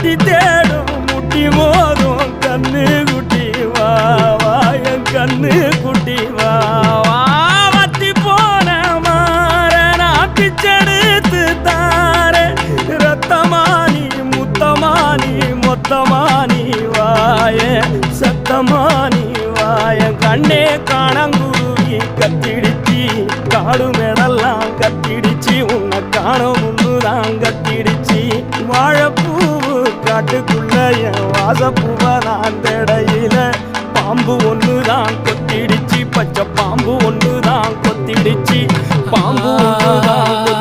முட்டி தேடும் முட்டி மோதும் கண்ணு குட்டி வா வா என் கண்ணு குட்டி வா வா வத்தி போன மாற நான் பிச்செடுத்து தார ரத்தமானி முத்தமானி மொத்தமானி வாய சத்தமானி வாய கண்ணே காணங்குருவி கத்திடுச்சி காடு மேடெல்லாம் கத்திடுச்சி உன்னை காணும் முன்னுதான் கத்திடுச்சி வாழைப்பூவு காட்டுக்குள்ள என் வாசப்பூவை நான் தேடையில பாம்பு ஒண்ணுதான் கொத்திடுச்சி பச்சை பாம்பு ஒண்ணுதான் கொத்திடுச்சி பாம்பு ஒண்ணுதான்